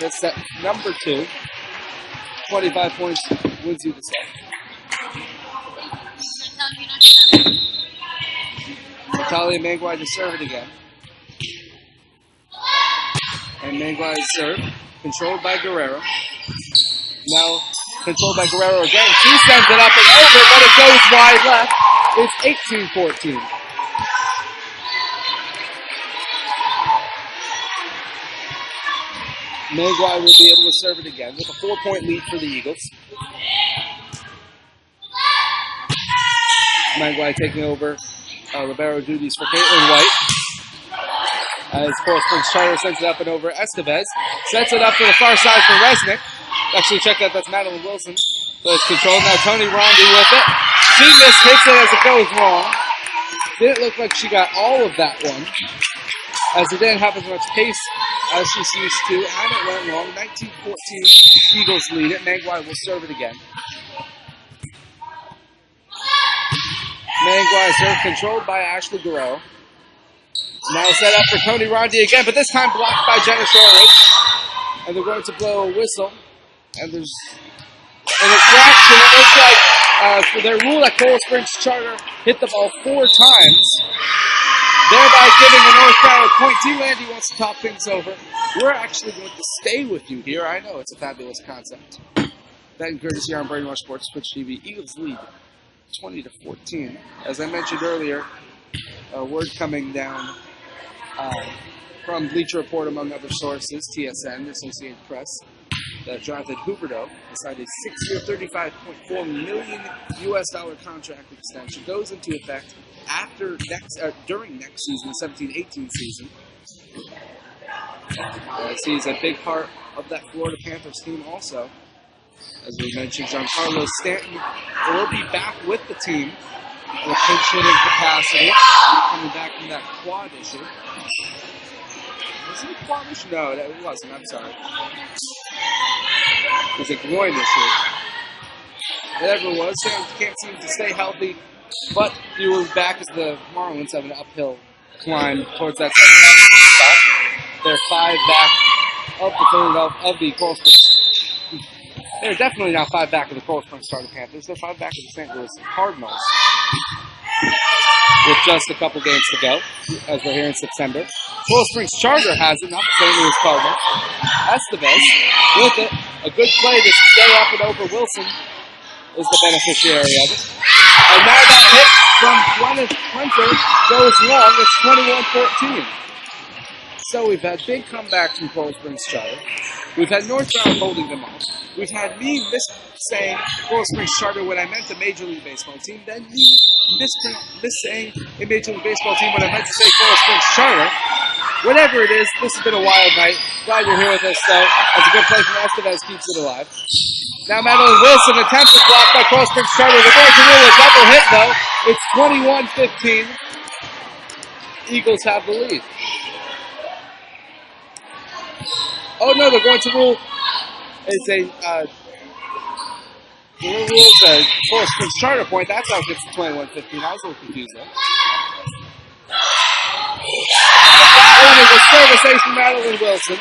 this set number 2. 25 points wins you the set. Natalia Manguay to serve it again. And Manguay's serve, controlled by Guerrero. Now controlled by Guerrero again. She sends it up and over, but it goes wide left. It's 18-14. Manguay will be able to serve it again with a 4-point lead for the Eagles. Manguay taking over libero duties for Caitlin White. As Coral Springs Charter sends it up and over, Estevez sets it up to the far side for Resnick. Actually, check that, that's Madeline Wilson. So it's controlled. Now Tony Rondi with it. She hits it as it goes wrong. Didn't look like she got all of that one, as it didn't have as much pace as she's used to, and it went long. 19-14, Eagles lead it. Manguay will serve it again. Manguay serve controlled by Ashley Guerrero. Now set up for Tony Rondi again, but this time blocked by Jenna Shortridge. And they're going to blow a whistle. And there's an infraction. It looks like for their rule that Coral Springs Charter hit the ball 4 times, thereby giving the North Broward point. T. Landy wants to talk things over. We're actually going to stay with you here. I know it's a fabulous concept. That courtesy on Brainwash Sports Twitch TV. Eagles lead 20-14. As I mentioned earlier, word coming down from Bleacher Report, among other sources, TSN, Associated Press, that Jonathan Huberdeau signed a 6-year, $35.4 million contract extension. Goes into effect after during next season, the 17-18 season. He's a big part of that Florida Panthers team also. As we mentioned, Giancarlo Stanton will be back with the team in a pinch hitting capacity, coming back from that quad issue. Was it a quad issue? No, it wasn't. I'm sorry. It was a groin issue. Whatever it was, Stanton can't seem to stay healthy, but he was back as the Marlins have an uphill climb towards that spot. They're 5 back of the Coral Springs. They're definitely now 5 back of the Coral Springs Charter Panthers. They're 5 back of the St. Louis Cardinals, with just a couple games to go, as we're here in September. Coral Springs Charter has it, not the St. Louis Cardinals. Estevez with it. A good play to stay up and over Wilson is the beneficiary of it. And now that hit from Gwyneth Hunter goes long. It's 21-14. So we've had big comebacks from Coral Springs Charter. We've had North Broward holding them off. We've had me saying Coral Springs Charter when I meant a Major League Baseball team. Then me saying a Major League Baseball team when I meant to say Coral Springs Charter. Whatever it is, this has been a wild night. Glad you're here with us, though. That's a good play from Estevez, keeps it alive. Now Madeline Wilson attempts to block by Coral Springs Charter. They're going to rule a double hit, though. It's 21-15. Eagles have the lead. Oh no, they're going to rule Coral Springs Charter point. That's how it gets to 21-15. I was a little confused there. That one is a service ace from Madeline Wilson.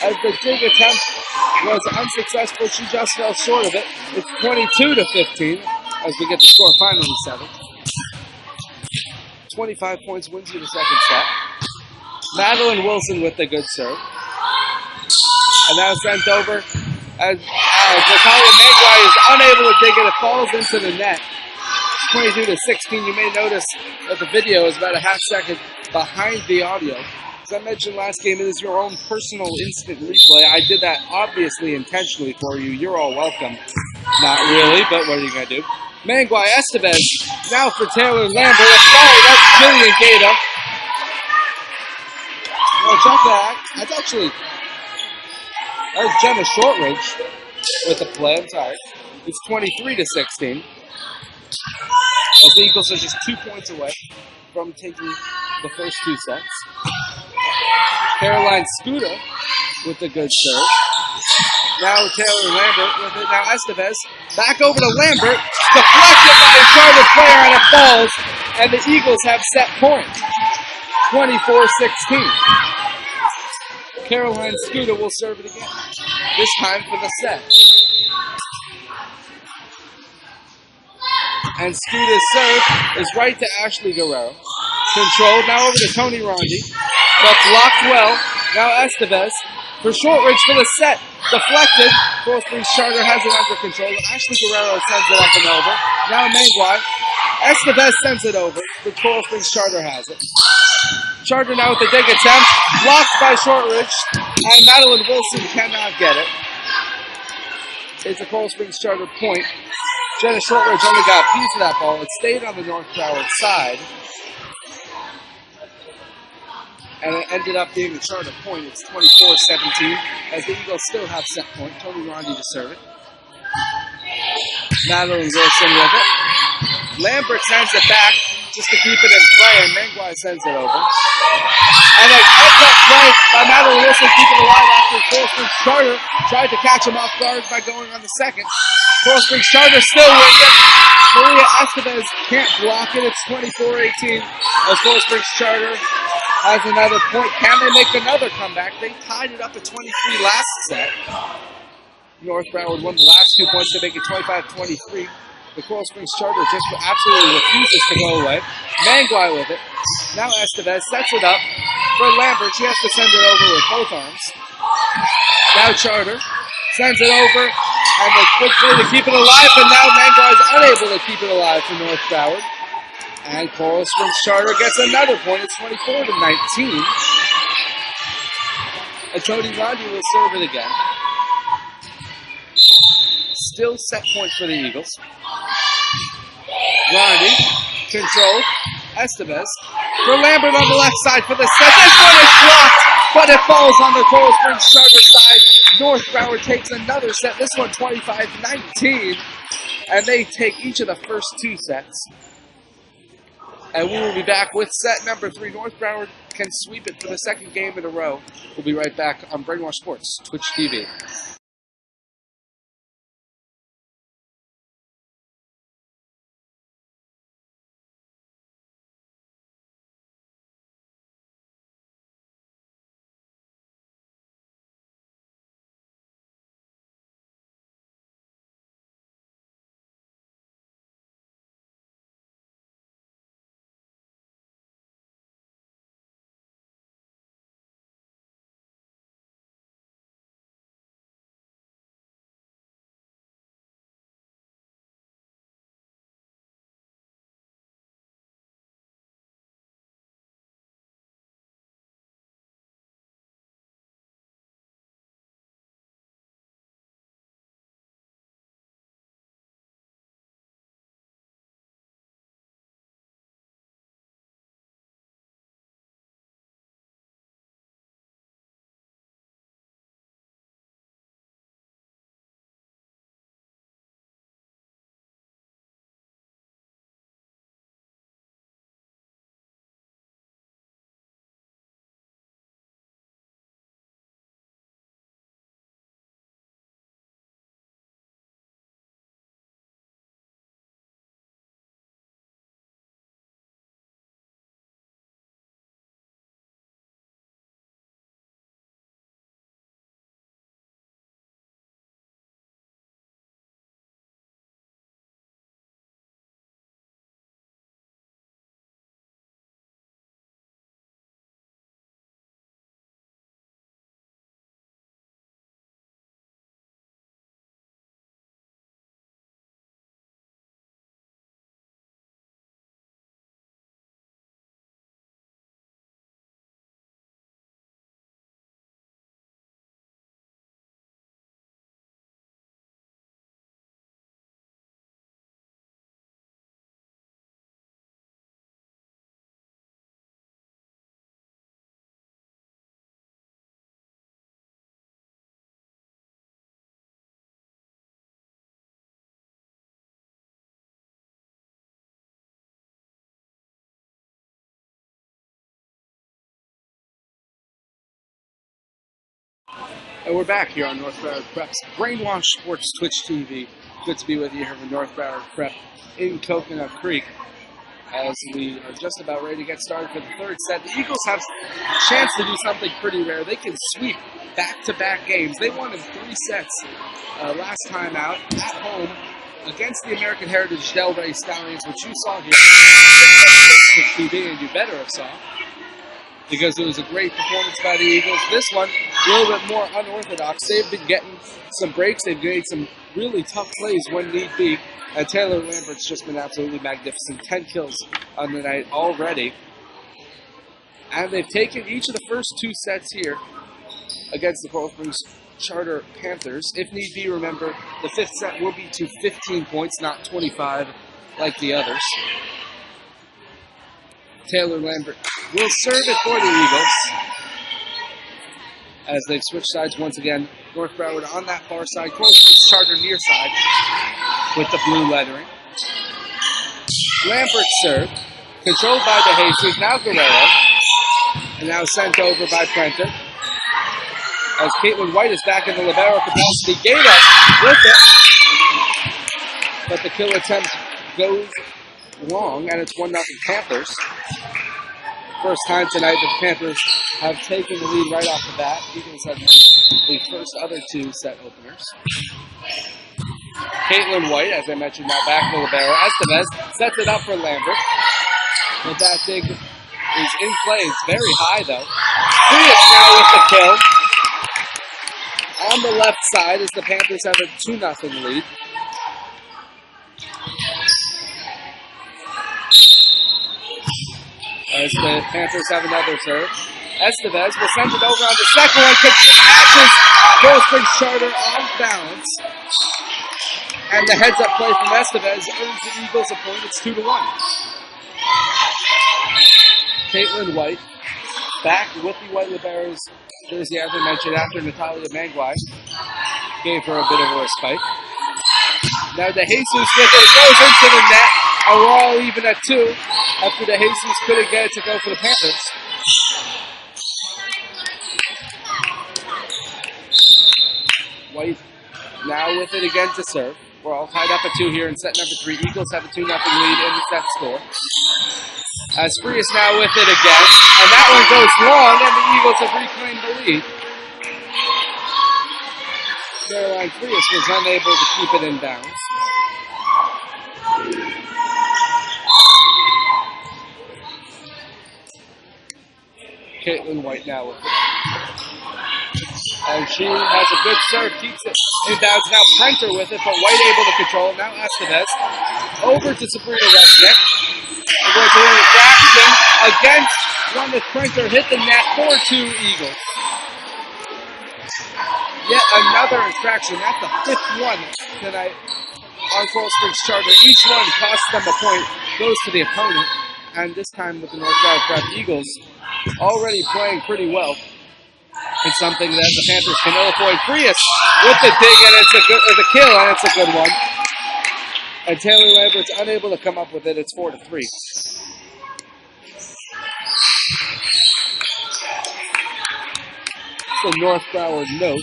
As the dig attempt was unsuccessful, she just fell short of it. It's 22-15 as we get the score finally 7. 25 points wins you the second set. Madeline Wilson with the good serve. And now sent over as Natalia Manguay is unable to dig it. It falls into the net. 22-16. You may notice that the video is about a half second behind the audio. As I mentioned last game, it is your own personal instant replay. I did that obviously intentionally for you. You're all welcome. Not really, but what are you going to do? Manguay Estevez now for Taylor Lambert. Sorry, that's Jillian Gaeta. Well, check that. That's actually... That was Jenna Shortridge with the play. I'm sorry. It's 23-16. As the Eagles are just 2 points away from taking the first 2 sets. Caroline Scuda with the good serve. Now Taylor Lambert with it. Now Estevez back over to Lambert. Deflected by a Charter player and it falls. And the Eagles have set point. 24-16. Caroline Scooter will serve it again. This time for the set. And Scooter's serve is right to Ashley Guerrero. Controlled now over to Tony Rondi. But blocked well. Now Estevez for Shortridge for the set. Deflected. Coral Springs Charter has it under control. Ashley Guerrero sends it up and over. Now Mangwai. Estevez sends it over. The Coral Springs Charter has it. Charter now with the dig attempt. Blocked by Shortridge. And Madeline Wilson cannot get it. It's a Coral Springs Charter point. Jenna Shortridge only got a piece of that ball. It stayed on the North Broward side. And it ended up being a Charter point. It's 24-17 as the Eagles still have set point. Tony Rondi to serve it. Madeline Wilson with it. Lambert sends it back just to keep it in play, and Mangwai sends it over. And a cut play by Madeline Wilson, keeping it alive after Coral Springs Charter tried to catch him off guard by going on the second. Coral Springs Charter still with it. Maria Estevez can't block it. It's 24-18 as Coral Springs Charter has another point. Can they make another comeback? They tied it up at 23 last set. North Broward won the last 2 points to make it 25-23. The Coral Springs Charter just absolutely refuses to go away. Mangwai with it. Now Estevez sets it up for Lambert. She has to send it over with both arms. Now Charter sends it over. And the quick play to keep it alive, but now Mangwai is unable to keep it alive for North Broward. And Coral Springs Charter gets another point. It's 24-19. And Tony Rondi will serve it again. Still set point for the Eagles. Rondi, controlled. Estevez for Lambert on the left side for the set. This one is blocked, but it falls on the Coral Springs Charter side. North Broward takes another set. This one 25-19. And they take each of the first 2 sets. And we will be back with set number 3. North Broward can sweep it for the second game in a row. We'll be right back on Brainwash Sports, Twitch TV. And we're back here on North Broward Prep's Brainwash Sports Twitch TV. Good to be with you here from North Broward Prep in Coconut Creek. as we are just about ready to get started for the third set. The Eagles have a chance to do something pretty rare. They can sweep back-to-back games. They won in 3 sets last time out at home against the American Heritage Del Rey Stallions, which you saw here on TV, and you better have saw, because it was a great performance by the Eagles. This one, a little bit more unorthodox. They've been getting some breaks. They've made some really tough plays when need be. And Taylor Lambert's just been absolutely magnificent. 10 kills on the night already. And they've taken each of the first 2 sets here against the Coral Springs Charter Panthers. If need be, remember, the 5th set will be to 15 points, not 25 like the others. Taylor Lambert will serve it for the Eagles as they've switched sides once again. North Broward on that far side, Coral Springs Charter near side with the blue lettering. Lambert serve, controlled by DeJesus, now Guerrero, and now sent over by Prenter. As Caitlin White is back in the libero capacity, Gaeta with it, but the kill attempt goes long, and it's 1-0 Panthers. First time tonight that the Panthers have taken the lead right off the bat. Eagles have the first other 2 set openers. Caitlin White, as I mentioned, now back in the libero. Estevez sets it up for Lambert, but that dig is in play. It's very high, though. Frias now with the kill on the left side as the Panthers have a 2-0 lead. As the Panthers have another serve. Estevez will send it over on the second one. Catches Coral Springs Charter off balance. And the heads-up play from Estevez earns the Eagles a point. It's 2-1. Caitlin White back with the White Liberos jersey, as I mentioned, after Natalia Manguai gave her a bit of a respite. Now DeJesus with it, goes into the net, and we're all even at 2 after DeJesus couldn't get it to go for the Panthers. White now with it again to serve. We're all tied up at 2 here in set number 3. Eagles have a 2-0 lead in the set score. As Frias now with it again, and that one goes long, and the Eagles have reclaimed the lead. Caroline Frias was unable to keep it in bounds. Caitlin White now with it. And she has a good serve, keeps it in bounds. Now Prenter with it, but White able to control it. Now Estevez over to Sabrina Resnick. We're going to an infraction against one that Prenter hit the net for 2 Eagles. Yet another infraction. That's the 5th one tonight on Coral Springs Charter. Each one costs them a point, goes to the opponent. And this time with the North Broward Prep, Eagles already playing pretty well. It's something that the Panthers can ill avoid. Frias with the dig, and it's a kill, and it's a good one. And Taylor Lambert's unable to come up with it. It's 4-3. So North Broward note,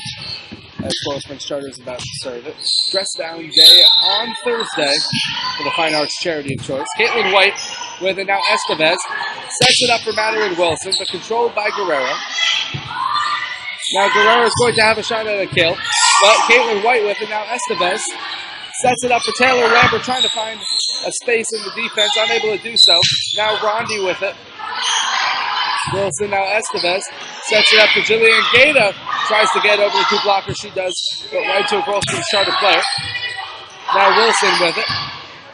as Coral Springs Charter is about to serve it. Dress down day on Thursday for the Fine Arts Charity of Choice. Caitlin White with it now. Estevez sets it up for Madeline Wilson, but controlled by Guerrero. Now Guerrero is going to have a shot at a kill, but Caitlin White with it now. Estevez sets it up for Taylor Lambert, trying to find a space in the defense, unable to do so. Now Rondi with it. Wilson, now Estevez sets it up for Jillian Gaeta. Tries to get over the 2 blockers. She does, but right to a Coral Springs Charter player. Now Wilson with it.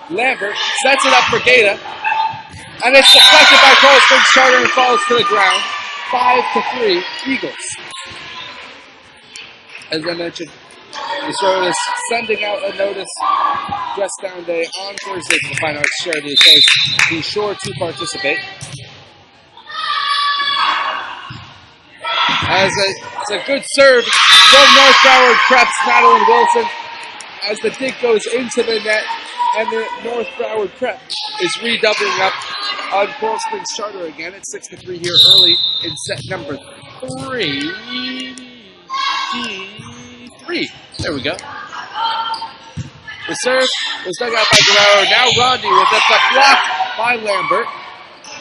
Lambert sets it up for Gaeta. And it's deflected by Coral Springs Charter and falls to the ground. 5-3 Eagles. As I mentioned, the Charter is sending out a notice, Dress Down Day on Thursday for the Fine Arts Charity. It says, be sure to participate. It's a good serve from North Broward Prep's Madeline Wilson as the dig goes into the net, and the North Broward Prep is redoubling up on Coral Springs Charter again. It's 6-3 here early in set number 3. There we go. The serve was dug out by Guerrero. Now Rondi with it, but blocked by Lambert.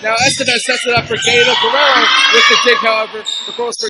Now Estevez sets it up for Gato. Guerrero with the dig, however. The